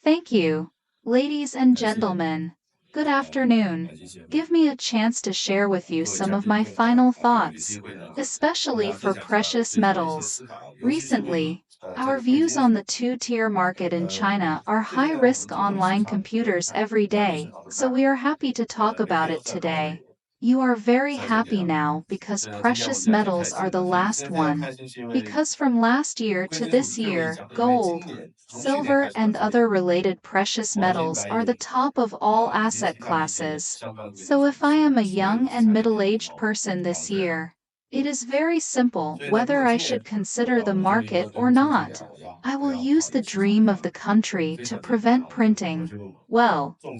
Thank you. Ladies and gentlemen, good afternoon. Give me a chance to share with you some of my final thoughts, especially for precious metals. Recently, our views on the two-tier market in China are high-risk online computers every day, so we are happy to talk about it today. You are very happy now because precious metals are the last one. Because from last year to this year, gold, silver and other related precious metals are the top of all asset classes. So if I am a young and middle-aged person this year, it is very simple whether I should consider the market or not. I will use the dream of the country to prevent printing,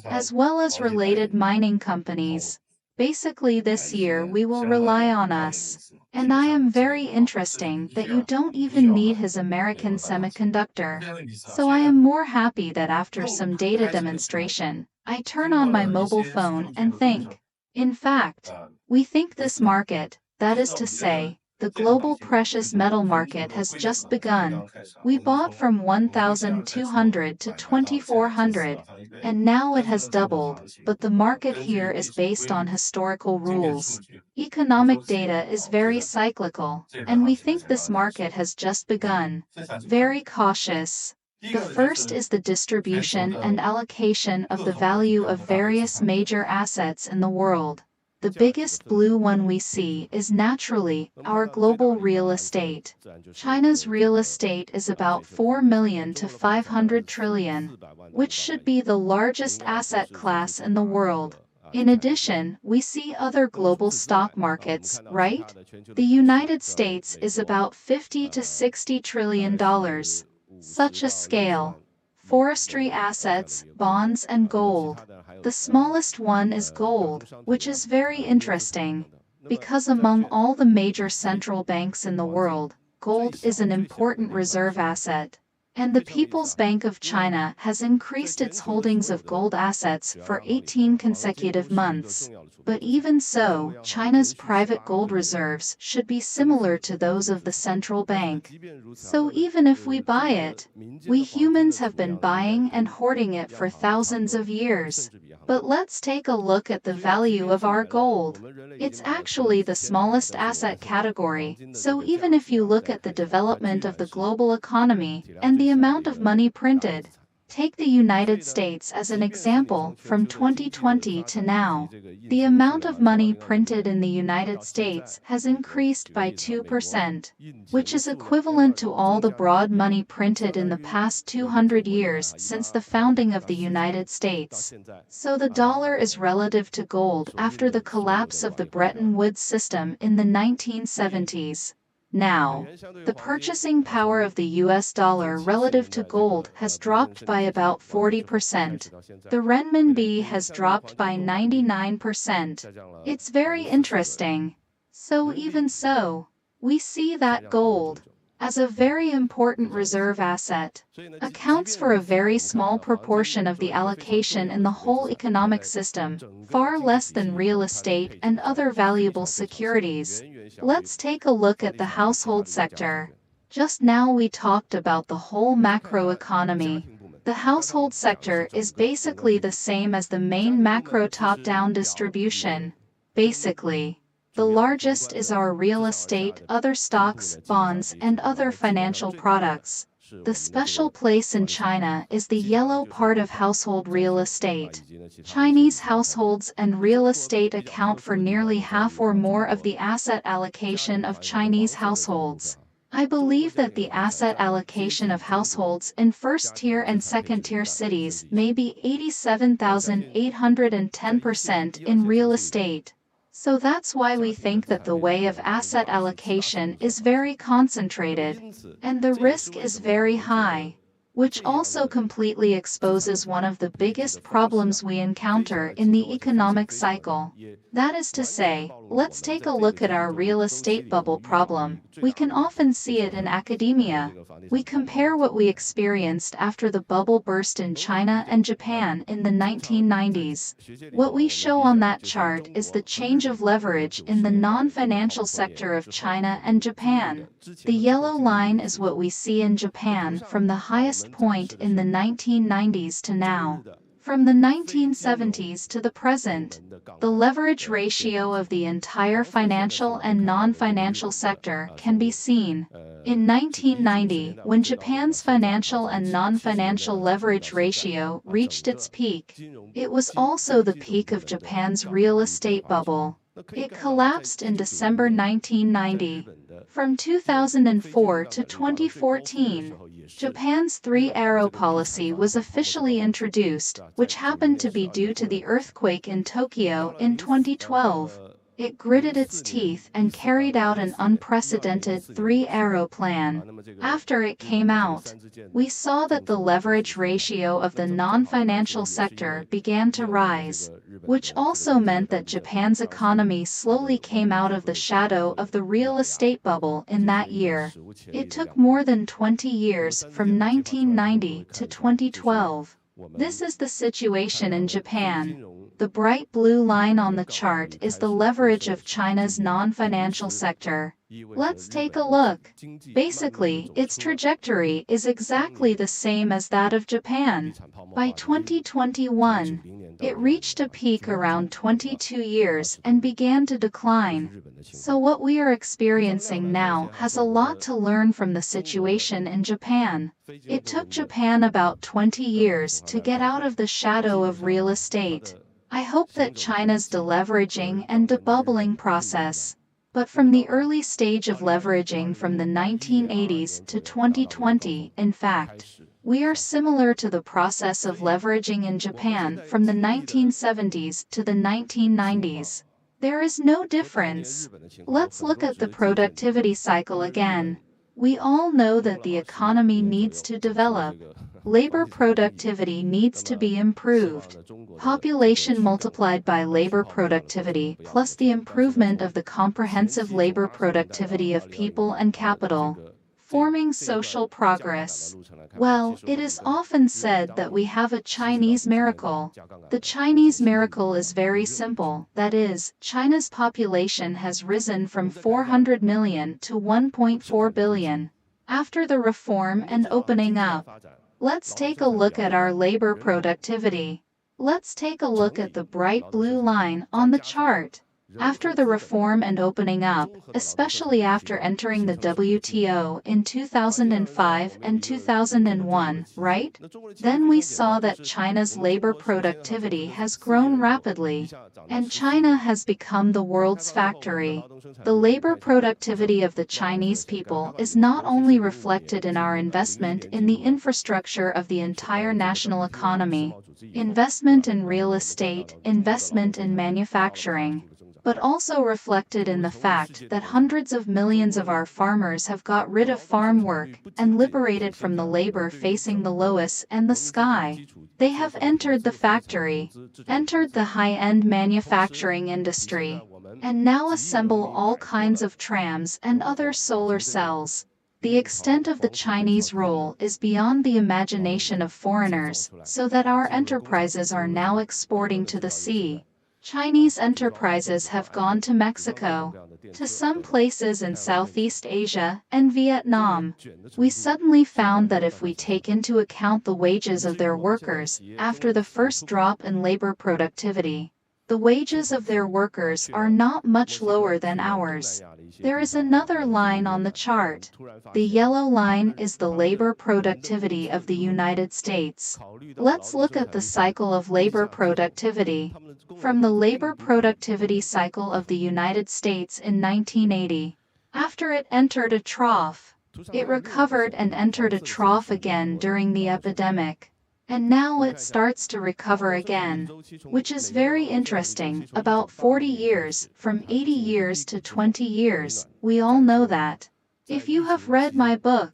as well as related mining companies. Basically this year we will rely on us. And I am very interesting that you don't even need his American semiconductor. So I am more happy that after some data demonstration, I turn on my mobile phone and think. In fact, we think this market, that is to say, the global precious metal market has just begun. We bought from 1,200 to 2,400, and now it has doubled, but the market here is based on historical rules. Economic data is very cyclical, and we think this market has just begun. Very cautious. The first is the distribution and allocation of the value of various major assets in the world. The biggest blue one we see is naturally our global real estate. China's real estate is about 4 million to 500 trillion, which should be the largest asset class in the world. In addition, we see other global stock markets, right? The United States is about 50 to 60 trillion dollars. Such a scale. Forestry assets, bonds and gold. The smallest one is gold, which is very interesting, because among all the major central banks in the world, gold is an important reserve asset. And the People's Bank of China has increased its holdings of gold assets for 18 consecutive months. But even so, China's private gold reserves should be similar to those of the central bank. So even if we buy it, we humans have been buying and hoarding it for thousands of years. But let's take a look at the value of our gold. It's actually the smallest asset category, so even if you look at the development of the global economy and the amount of money printed, take the United States as an example from 2020 to now. The amount of money printed in the United States has increased by 2%, which is equivalent to all the broad money printed in the past 200 years since the founding of the United States. So the dollar is relative to gold after the collapse of the Bretton Woods system in the 1970s. Now, the purchasing power of the US dollar relative to gold has dropped by about 40%. The renminbi has dropped by 99%. It's very interesting. So even so, we see that gold, as a very important reserve asset, accounts for a very small proportion of the allocation in the whole economic system, far less than real estate and other valuable securities. Let's take a look at the household sector. Just now we talked about the whole macroeconomy. The household sector is basically the same as the main macro top-down distribution. Basically, the largest is our real estate, other stocks, bonds, and other financial products. The special place in China is the yellow part of household real estate. Chinese households and real estate account for nearly half or more of the asset allocation of Chinese households. I believe that the asset allocation of households in first-tier and second-tier cities may be 87,810% in real estate. So that's why we think that the way of asset allocation is very concentrated, and the risk is very high, which also completely exposes one of the biggest problems we encounter in the economic cycle. That is to say, let's take a look at our real estate bubble problem. We can often see it in academia. We compare what we experienced after the bubble burst in China and Japan in the 1990s. What we show on that chart is the change of leverage in the non-financial sector of China and Japan. The yellow line is what we see in Japan from the highest lowest point in the 1990s to now. From the 1970s to the present, the leverage ratio of the entire financial and non-financial sector can be seen. In 1990, when Japan's financial and non-financial leverage ratio reached its peak, it was also the peak of Japan's real estate bubble. It collapsed in December 1990. From 2004 to 2014, Japan's three-arrow policy was officially introduced, which happened to be due to the earthquake in Tokyo in 2012. It gritted its teeth and carried out an unprecedented three-arrow plan. After it came out, we saw that the leverage ratio of the non-financial sector began to rise, which also meant that Japan's economy slowly came out of the shadow of the real estate bubble in that year. It took more than 20 years from 1990 to 2012. This is the situation in Japan. The bright blue line on the chart is the leverage of China's non-financial sector. Let's take a look. Basically, its trajectory is exactly the same as that of Japan. By 2021, it reached a peak around 22 years and began to decline. So what we are experiencing now has a lot to learn from the situation in Japan. It took Japan about 20 years to get out of the shadow of real estate. I hope that China's deleveraging and debubbling process, but from the early stage of leveraging from the 1980s to 2020, in fact, we are similar to the process of leveraging in Japan from the 1970s to the 1990s. There is no difference. Let's look at the productivity cycle again. We all know that the economy needs to develop. Labor productivity needs to be improved. Population multiplied by labor productivity plus the improvement of the comprehensive labor productivity of people and capital, forming social progress. Well, it is often said that we have a Chinese miracle. The Chinese miracle is very simple, that is, China's population has risen from 400 million to 1.4 billion. After the reform and opening up, let's take a look at our labor productivity. Let's take a look at the bright blue line on the chart. After the reform and opening up, especially after entering the WTO in 2005 and 2001, right? Then we saw that China's labor productivity has grown rapidly, and China has become the world's factory. The labor productivity of the Chinese people is not only reflected in our investment in the infrastructure of the entire national economy, investment in real estate, investment in manufacturing, but also reflected in the fact that hundreds of millions of our farmers have got rid of farm work and liberated from the labor facing the lowest and the sky. They have entered the factory, entered the high-end manufacturing industry, and now assemble all kinds of trams and other solar cells. The extent of the Chinese role is beyond the imagination of foreigners, so that our enterprises are now exporting to the sea. Chinese enterprises have gone to Mexico, to some places in Southeast Asia and Vietnam. We suddenly found that if we take into account the wages of their workers after the first drop in labor productivity, the wages of their workers are not much lower than ours. There is another line on the chart. The yellow line is the labor productivity of the United States. Let's look at the cycle of labor productivity. From the labor productivity cycle of the United States in 1980, after it entered a trough, it recovered and entered a trough again during the epidemic. And now it starts to recover again, which is very interesting, about 40 years, from 80 years to 20 years, we all know that. If you have read my book,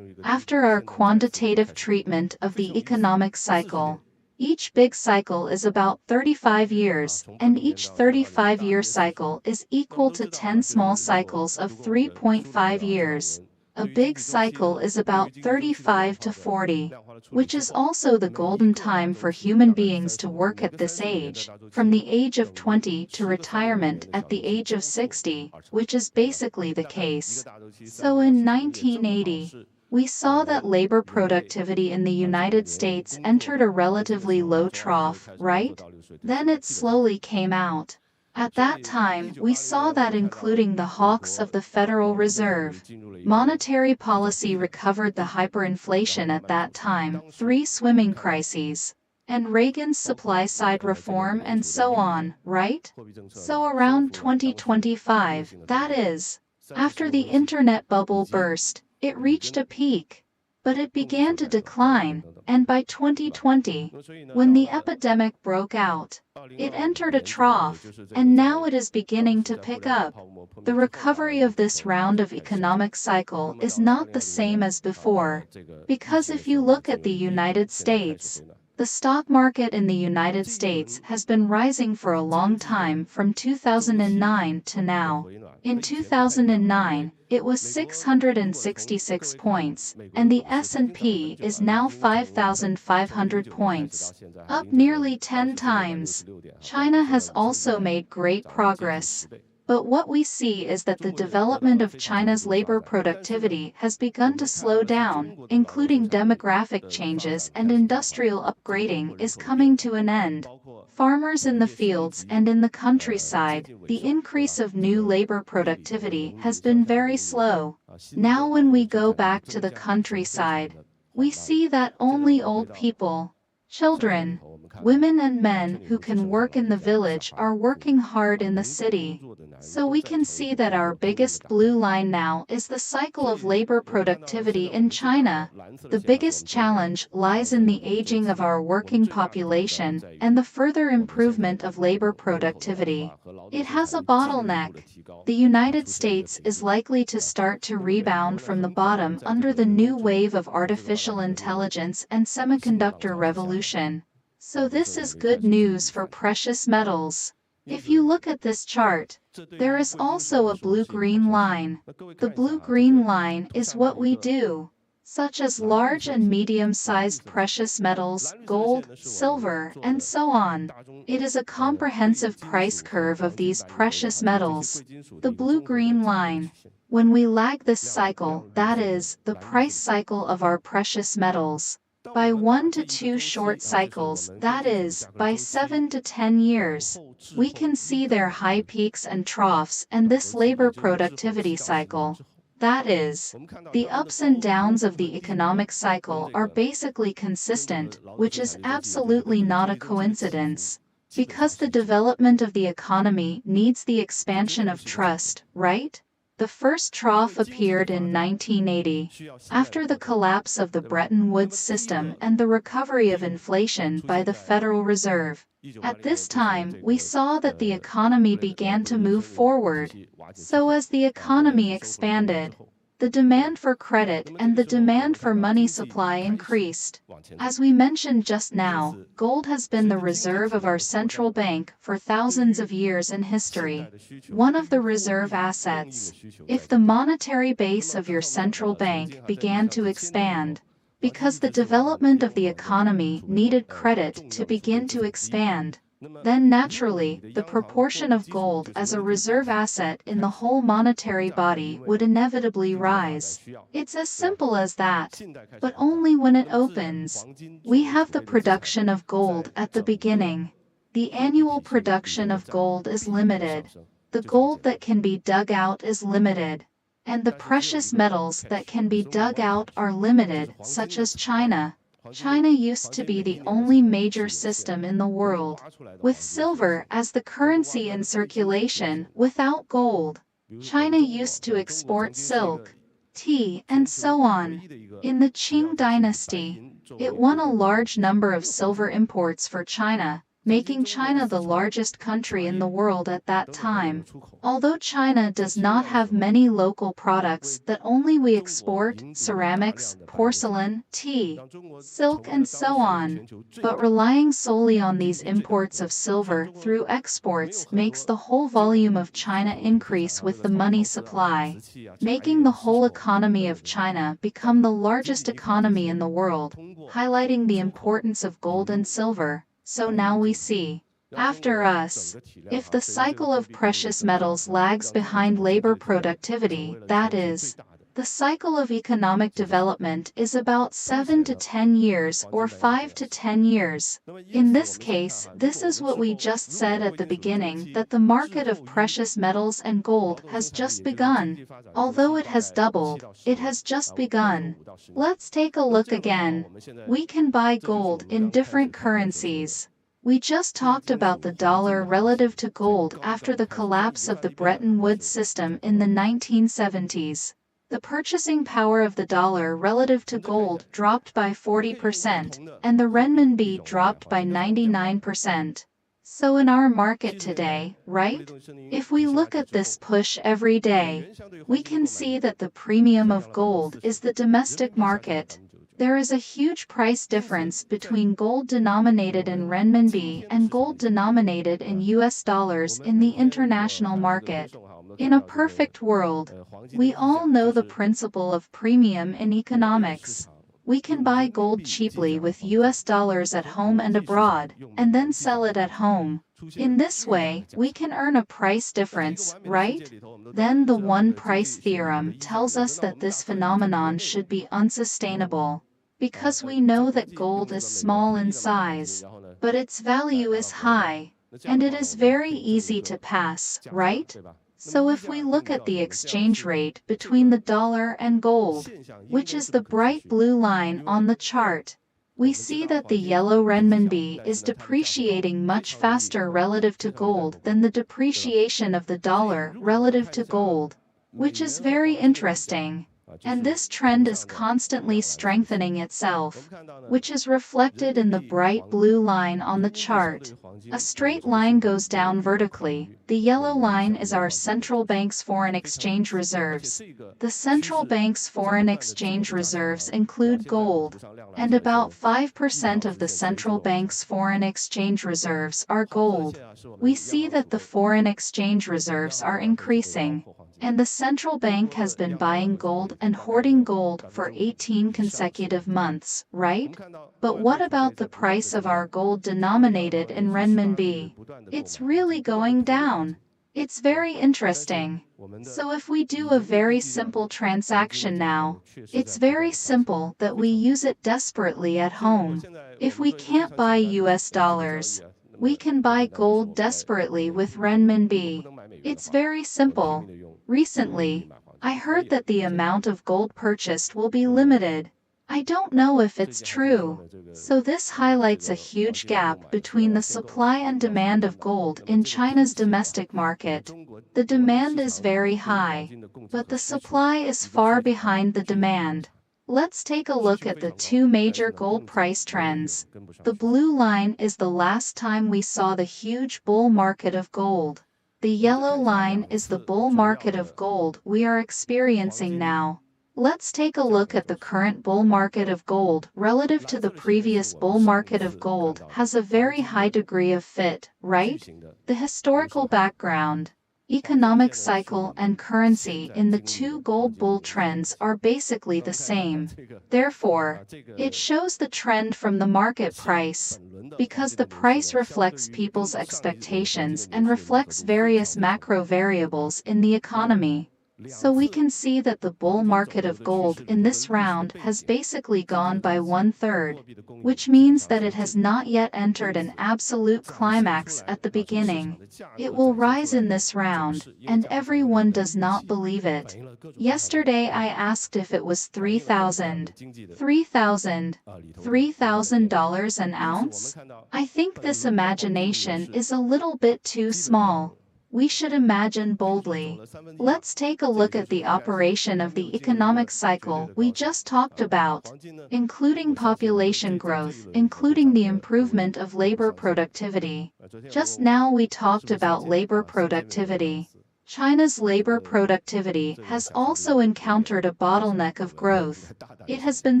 after our quantitative treatment of the economic cycle, each big cycle is about 35 years, and each 35-year cycle is equal to 10 small cycles of 3.5 years. A big cycle is about 35 to 40, which is also the golden time for human beings to work at this age, from the age of 20 to retirement at the age of 60, which is basically the case. So in 1980, we saw that labor productivity in the United States entered a relatively low trough, right? Then it slowly came out. At that time, we saw that including the hawks of the Federal Reserve, monetary policy recovered the hyperinflation at that time, 3 swimming crises, and Reagan's supply-side reform and so on, right? So around 2025, that is, after the internet bubble burst, it reached a peak. But it began to decline, and by 2020, when the epidemic broke out, it entered a trough, and now it is beginning to pick up. The recovery of this round of economic cycle is not the same as before, because if you look at the United States, the stock market in the United States has been rising for a long time from 2009 to now. In 2009, it was 666 points, and the S&P is now 5,500 points, up nearly 10 times. China has also made great progress. But what we see is that the development of China's labor productivity has begun to slow down, including demographic changes and industrial upgrading is coming to an end. Farmers in the fields and in the countryside, the increase of new labor productivity has been very slow. Now when we go back to the countryside, we see that only old people, children, women and men who can work in the village are working hard in the city. So we can see that our biggest blue line now is the cycle of labor productivity in China. The biggest challenge lies in the aging of our working population and the further improvement of labor productivity. It has a bottleneck. The United States is likely to start to rebound from the bottom under the new wave of artificial intelligence and semiconductor revolution. So this is good news for precious metals. If you look at this chart, there is also a blue-green line. The blue-green line is what we do, such as large and medium-sized precious metals, gold, silver, and so on. It is a comprehensive price curve of these precious metals. The blue-green line. When we lag this cycle, that is, the price cycle of our precious metals, by 1 to 2 short cycles, that is, by 7 to 10 years, we can see their high peaks and troughs and this labor productivity cycle. That is, the ups and downs of the economic cycle are basically consistent, which is absolutely not a coincidence. Because the development of the economy needs the expansion of trust, right? The first trough appeared in 1980, after the collapse of the Bretton Woods system and the recovery of inflation by the Federal Reserve. At this time, we saw that the economy began to move forward. So as the economy expanded, the demand for credit and the demand for money supply increased. As we mentioned just now, gold has been the reserve of our central bank for thousands of years in history. One of the reserve assets. If the monetary base of your central bank began to expand, because the development of the economy needed credit to begin to expand, then naturally, the proportion of gold as a reserve asset in the whole monetary body would inevitably rise. It's as simple as that, but only when it opens. We have the production of gold at the beginning. The annual production of gold is limited. The gold that can be dug out is limited. And the precious metals that can be dug out are limited, such as China. China used to be the only major system in the world, with silver as the currency in circulation without gold. China used to export silk, tea, and so on. In the Qing dynasty, it won a large number of silver imports for China, making China the largest country in the world at that time. Although China does not have many local products that only we export, ceramics, porcelain, tea, silk and so on, but relying solely on these imports of silver through exports makes the whole volume of China increase with the money supply, making the whole economy of China become the largest economy in the world, highlighting the importance of gold and silver. So now we see, after us, if the cycle of precious metals lags behind labor productivity, that is, The cycle of economic development is about 7 to 10 years or 5 to 10 years. In this case, this is what we just said at the beginning, that the market of precious metals and gold has just begun. Although it has doubled, it has just begun. Let's take a look again. We can buy gold in different currencies. We just talked about the dollar relative to gold after the collapse of the Bretton Woods system in the 1970s. The purchasing power of the dollar relative to gold dropped by 40%, and the renminbi dropped by 99%. So in our market today, right? If we look at this push every day, we can see that the premium of gold is the domestic market. There is a huge price difference between gold denominated in renminbi and gold denominated in US dollars in the international market. In a perfect world, we all know the principle of premium in economics. We can buy gold cheaply with US dollars at home and abroad, and then sell it at home. In this way, we can earn a price difference, right? Then the one price theorem tells us that this phenomenon should be unsustainable, because we know that gold is small in size, but its value is high, and it is very easy to pass, right? So if we look at the exchange rate between the dollar and gold, which is the bright blue line on the chart, we see that the yellow renminbi is depreciating much faster relative to gold than the depreciation of the dollar relative to gold, which is very interesting. And this trend is constantly strengthening itself, which is reflected in the bright blue line on the chart. A straight line goes down vertically. The yellow line is our central bank's foreign exchange reserves. The central bank's foreign exchange reserves include gold, and about 5% of the central bank's foreign exchange reserves are gold. We see that the foreign exchange reserves are increasing, and the central bank has been buying gold and hoarding gold for 18 consecutive months, right? But what about the price of our gold denominated in renminbi? It's really going down. It's very interesting. So if we do a very simple transaction now, it's very simple that we use it desperately at home. If we can't buy US dollars, we can buy gold desperately with renminbi. It's very simple. Recently, I heard that the amount of gold purchased will be limited. I don't know if it's true. So this highlights a huge gap between the supply and demand of gold in China's domestic market. The demand is very high, but the supply is far behind the demand. Let's take a look at the two major gold price trends. The blue line is the last time we saw the huge bull market of gold. The yellow line is the bull market of gold we are experiencing now. Let's take a look at the current bull market of gold relative to the previous bull market of gold has a very high degree of fit, right? The historical background, economic cycle and currency in the two gold bull trends are basically the same. Therefore, it shows the trend from the market price, because the price reflects people's expectations and reflects various macro variables in the economy. So we can see that the bull market of gold in this round has basically gone by 1/3, which means that it has not yet entered an absolute climax at the beginning. It will rise in this round, and everyone does not believe it. Yesterday I asked if it was $3,000 an ounce. I think this imagination is a little bit too small. We should imagine boldly. Let's take a look at the operation of the economic cycle we just talked about, including population growth, including the improvement of labor productivity. Just now we talked about labor productivity. China's labor productivity has also encountered a bottleneck of growth. It has been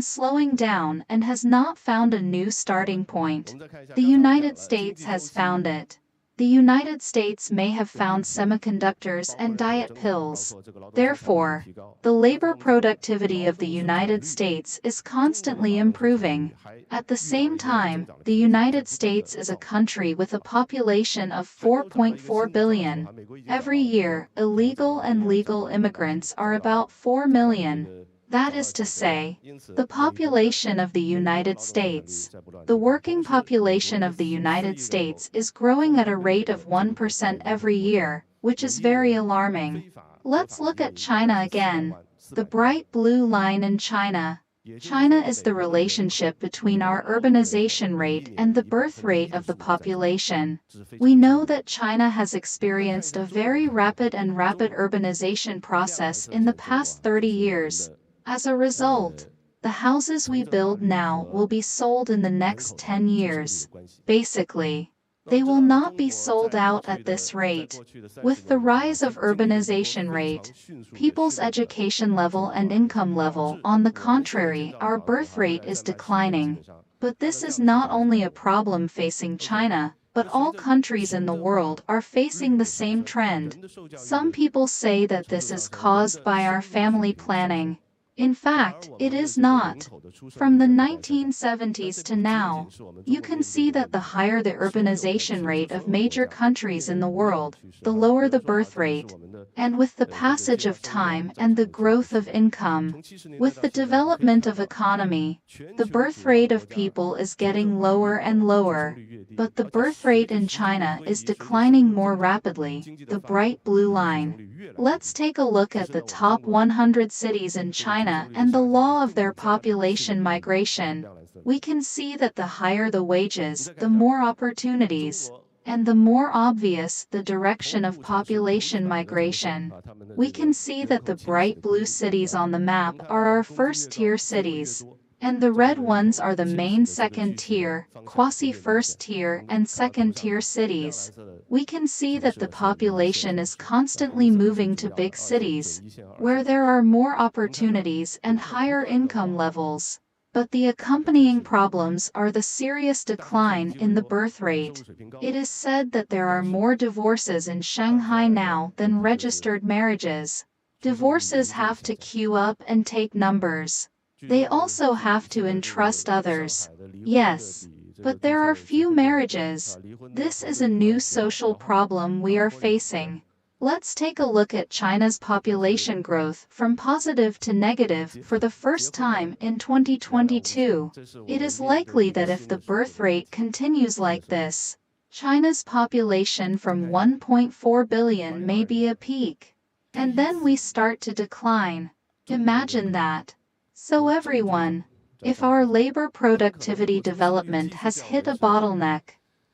slowing down and has not found a new starting point. The United States has found it. The United States may have found semiconductors and diet pills. Therefore, the labor productivity of the United States is constantly improving. At the same time, the United States is a country with a population of 4.4 billion. Every year, illegal and legal immigrants are about 4 million. That is to say, the population of the United States. The working population of the United States is growing at a rate of 1% every year, which is very alarming. Let's look at China again. The bright blue line in China. China is the relationship between our urbanization rate and the birth rate of the population. We know that China has experienced a very rapid urbanization process in the past 30 years. As a result, the houses we build now will be sold in the next 10 years. Basically, they will not be sold out at this rate. With the rise of urbanization rate, people's education level and income level, on the contrary, our birth rate is declining. But this is not only a problem facing China, but all countries in the world are facing the same trend. Some people say that this is caused by our family planning. In fact, it is not. From the 1970s to now, you can see that the higher the urbanization rate of major countries in the world, the lower the birth rate. And with the passage of time and the growth of income, with the development of economy, the birth rate of people is getting lower and lower. But the birth rate in China is declining more rapidly, the bright blue line. Let's take a look at the top 100 cities in China and the law of their population migration. We can see that the higher the wages, the more opportunities, and the more obvious the direction of population migration. We can see that the bright blue cities on the map are our first-tier cities, and the red ones are the main second-tier, quasi-first-tier, and second-tier cities. We can see that the population is constantly moving to big cities, where there are more opportunities and higher income levels. But the accompanying problems are the serious decline in the birth rate. It is said that there are more divorces in Shanghai now than registered marriages. Divorces have to queue up and take numbers. They also have to entrust others. Yes, but there are few marriages. This is a new social problem we are facing. Let's take a look at China's population growth from positive to negative for the first time in 2022. It is likely that if the birth rate continues like this, China's population from 1.4 billion may be a peak. And then we start to decline. Imagine that. So everyone, if our labor productivity development has hit a bottleneck,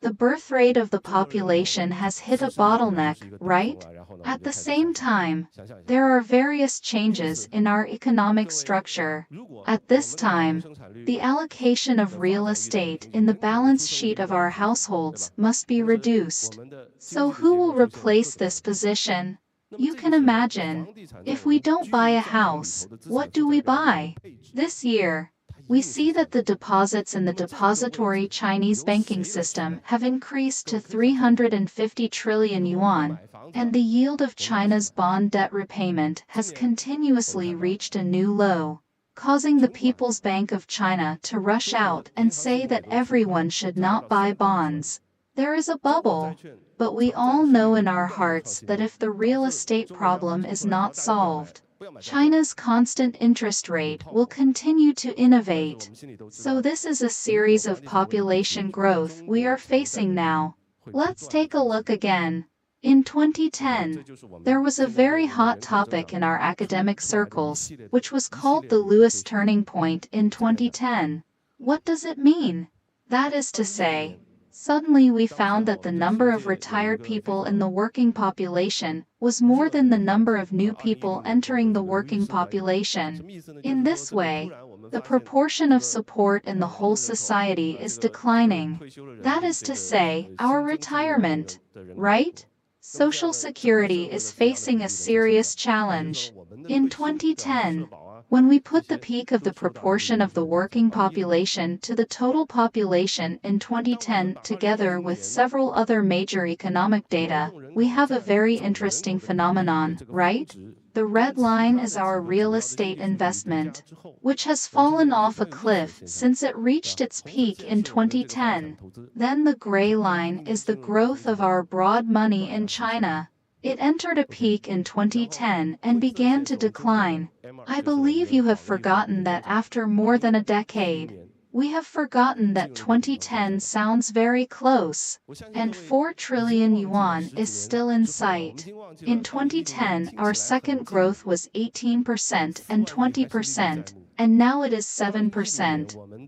the birth rate of the population has hit a bottleneck, right? At the same time, there are various changes in our economic structure. At this time, the allocation of real estate in the balance sheet of our households must be reduced. So who will replace this position? You can imagine, if we don't buy a house, what do we buy? This year, we see that the deposits in the depository Chinese banking system have increased to 350 trillion yuan, and the yield of China's bond debt repayment has continuously reached a new low, causing the People's Bank of China to rush out and say that everyone should not buy bonds. There is a bubble, but we all know in our hearts that if the real estate problem is not solved, China's constant interest rate will continue to innovate. So this is a series of population growth we are facing now. Let's take a look again. In 2010, there was a very hot topic in our academic circles, which was called the Lewis turning point in 2010. What does it mean? That is to say, suddenly we found that the number of retired people in the working population was more than the number of new people entering the working population. In this way, the proportion of support in the whole society is declining. That is to say, our retirement, right? Social Security is facing a serious challenge. In 2010, When we put the peak of the proportion of the working population to the total population in 2010 together with several other major economic data, we have a very interesting phenomenon, right? The red line is our real estate investment, which has fallen off a cliff since it reached its peak in 2010. Then the gray line is the growth of our broad money in China. It entered a peak in 2010 and began to decline. I believe you have forgotten that after more than a decade. We have forgotten that 2010 sounds very close, and 4 trillion yuan is still in sight. In 2010, our second growth was 18% and 20%, and now it is 7%,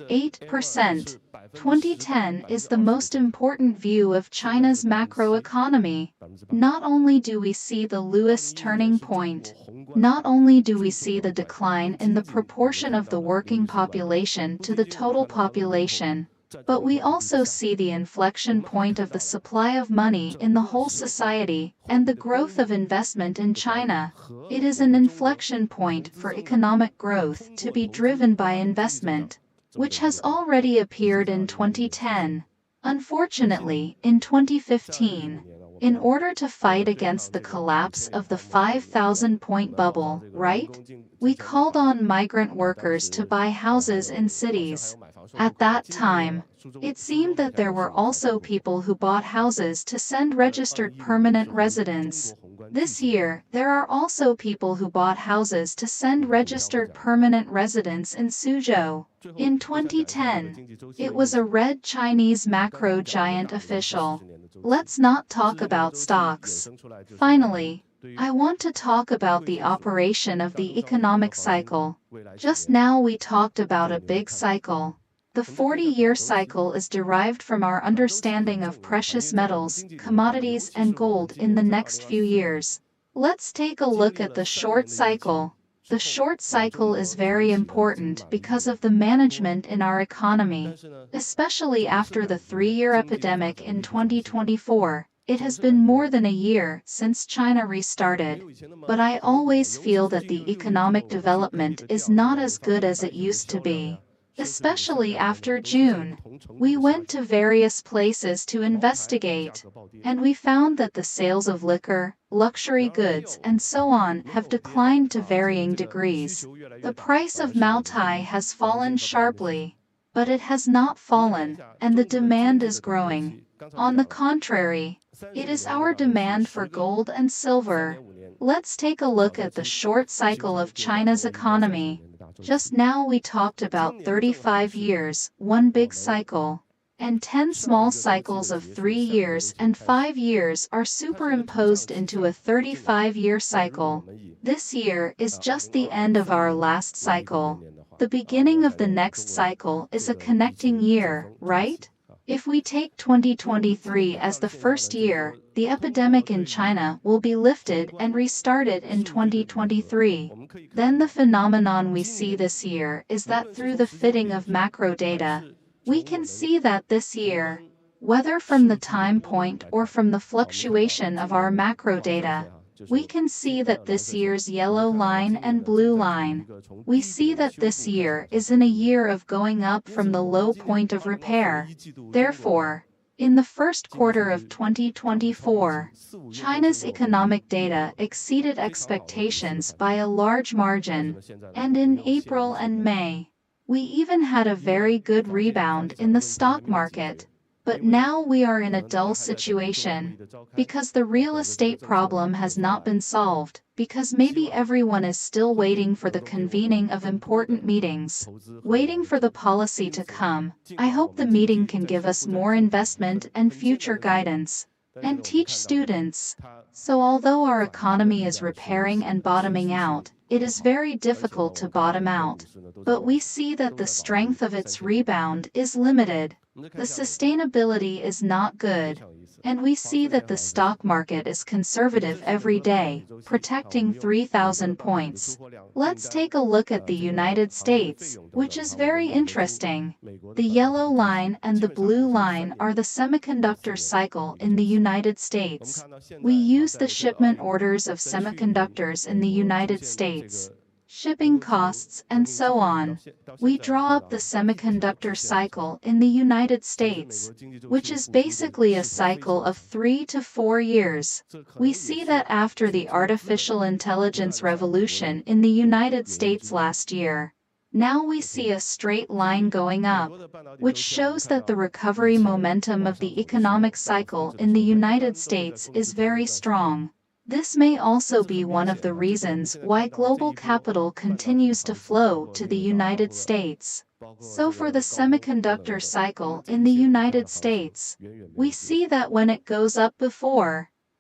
8%. 2010 is the most important view of China's macroeconomy. Not only do we see the Lewis turning point, not only do we see the decline in the proportion of the working population to the total population, but we also see the inflection point of the supply of money in the whole society and the growth of investment in China. It is an inflection point for economic growth to be driven by investment, which has already appeared in 2010. Unfortunately, in 2015, in order to fight against the collapse of the 5,000-point bubble, right? We called on migrant workers to buy houses in cities. At that time, it seemed that there were also people who bought houses to send registered permanent residents. This year, there are also people who bought houses to send registered permanent residents in Suzhou. In 2010, it was a red Chinese macro giant official. Let's not talk about stocks. Finally, I want to talk about the operation of the economic cycle. Just now we talked about a big cycle. The 40-year cycle is derived from our understanding of precious metals, commodities, and gold in the next few years. Let's take a look at the short cycle. The short cycle is very important because of the management in our economy, especially after the 3-year epidemic in 2024. It has been more than a year since China restarted, but I always feel that the economic development is not as good as it used to be. Especially after June, we went to various places to investigate, and we found that the sales of liquor, luxury goods, and so on have declined to varying degrees. The price of Maotai has fallen sharply, but it has not fallen, and the demand is growing. On the contrary, it is our demand for gold and silver. Let's take a look at the short cycle of China's economy. Just now we talked about 35 years, one big cycle, and 10 small cycles of 3 years and 5 years are superimposed into a 35-year cycle. This year is just the end of our last cycle. The beginning of the next cycle is a connecting year, right? If we take 2023 as the first year, the epidemic in China will be lifted and restarted in 2023. Then the phenomenon we see this year is that through the fitting of macro data, we can see that this year, whether from the time point or from the fluctuation of our macro data, we can see that this year's yellow line and blue line, we see that this year is in a year of going up from the low point of repair. Therefore, in the first quarter of 2024, China's economic data exceeded expectations by a large margin, and in April and May, we even had a very good rebound in the stock market. But now we are in a dull situation, because the real estate problem has not been solved, because maybe everyone is still waiting for the convening of important meetings, waiting for the policy to come. I hope the meeting can give us more investment and future guidance, and teach students. So although our economy is repairing and bottoming out, it is very difficult to bottom out. But we see that the strength of its rebound is limited. The sustainability is not good, and we see that the stock market is conservative every day, protecting 3,000 points. Let's take a look at the United States, which is very interesting. The yellow line and the blue line are the semiconductor cycle in the United States. We use the shipment orders of semiconductors in the United States. shipping costs, and so on. We draw up the semiconductor cycle in the United States, which is basically a cycle of 3 to 4 years. We see that after the artificial intelligence revolution in the United States last year, now we see a straight line going up, which shows that the recovery momentum of the economic cycle in the United States is very strong. This may also be one of the reasons why global capital continues to flow to the United States. So for the semiconductor cycle in the United States, we see that when it goes up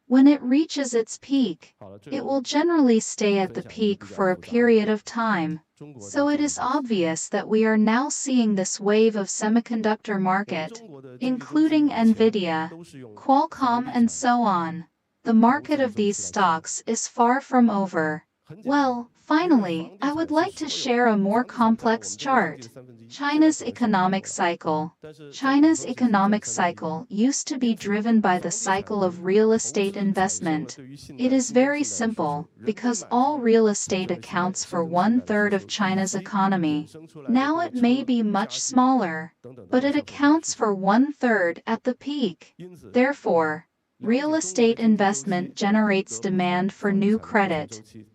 when it reaches its peak, it will generally stay at the peak for a period of time. So it is obvious that we are now seeing this wave of semiconductor market, including Nvidia, Qualcomm, and so on. The market of these stocks is far from over. Well, finally, I would like to share a more complex chart. China's economic cycle. China's economic cycle used to be driven by the cycle of real estate investment. It is very simple, because all real estate accounts for 1/3 of China's economy. Now it may be much smaller, but it accounts for 1/3 at the peak. Therefore, real estate investment generates demand for new credit.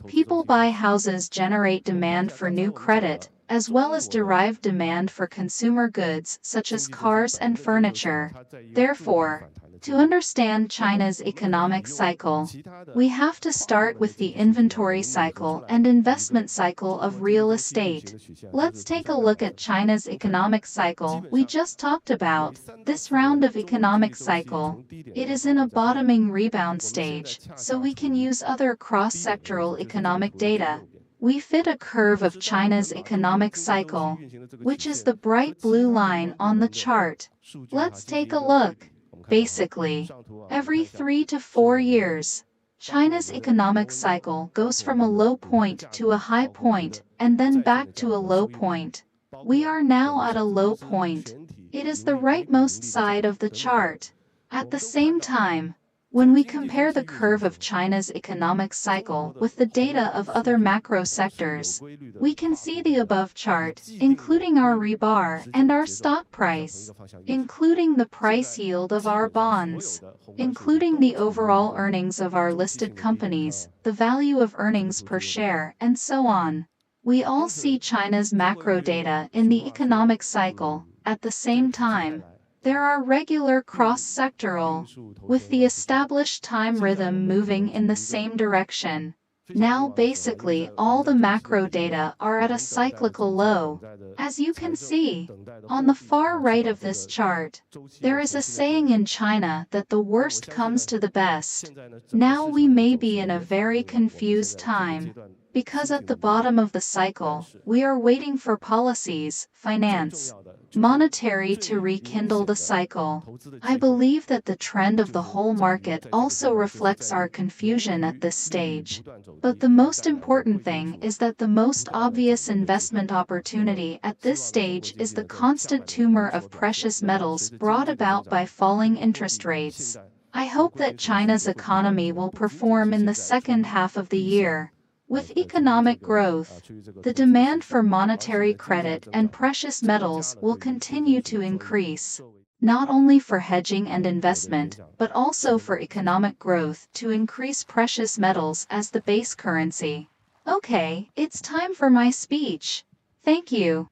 People buy houses, generate demand for new credit, as well as derive demand for consumer goods such as cars and furniture. Therefore, to understand China's economic cycle, we have to start with the inventory cycle and investment cycle of real estate. Let's take a look at China's economic cycle we just talked about. This round of economic cycle, it is in a bottoming rebound stage, so we can use other cross-sectoral economic data. We fit a curve of China's economic cycle, which is the bright blue line on the chart. Let's take a look. Basically, every 3 to 4 years, China's economic cycle goes from a low point to a high point, and then back to a low point. We are now at a low point. It is the rightmost side of the chart. At the same time, when we compare the curve of China's economic cycle with the data of other macro sectors, we can see the above chart, including our rebar and our stock price, including the price yield of our bonds, including the overall earnings of our listed companies, the value of earnings per share, and so on. We all see China's macro data in the economic cycle. At the same time, there are regular cross-sectoral, with the established time rhythm moving in the same direction. Now basically all the macro data are at a cyclical low. As you can see, on the far right of this chart, there is a saying in China that the worst comes to the best. Now we may be in a very confused time, because at the bottom of the cycle, we are waiting for policies, finance, monetary to rekindle the cycle. I believe that the trend of the whole market also reflects our confusion at this stage. But the most important thing is that the most obvious investment opportunity at this stage is the constant tumor of precious metals brought about by falling interest rates. I hope that China's economy will perform in the second half of the year. With economic growth, the demand for monetary credit and precious metals will continue to increase, not only for hedging and investment, but also for economic growth to increase precious metals as the base currency. Okay, it's time for my speech. Thank you.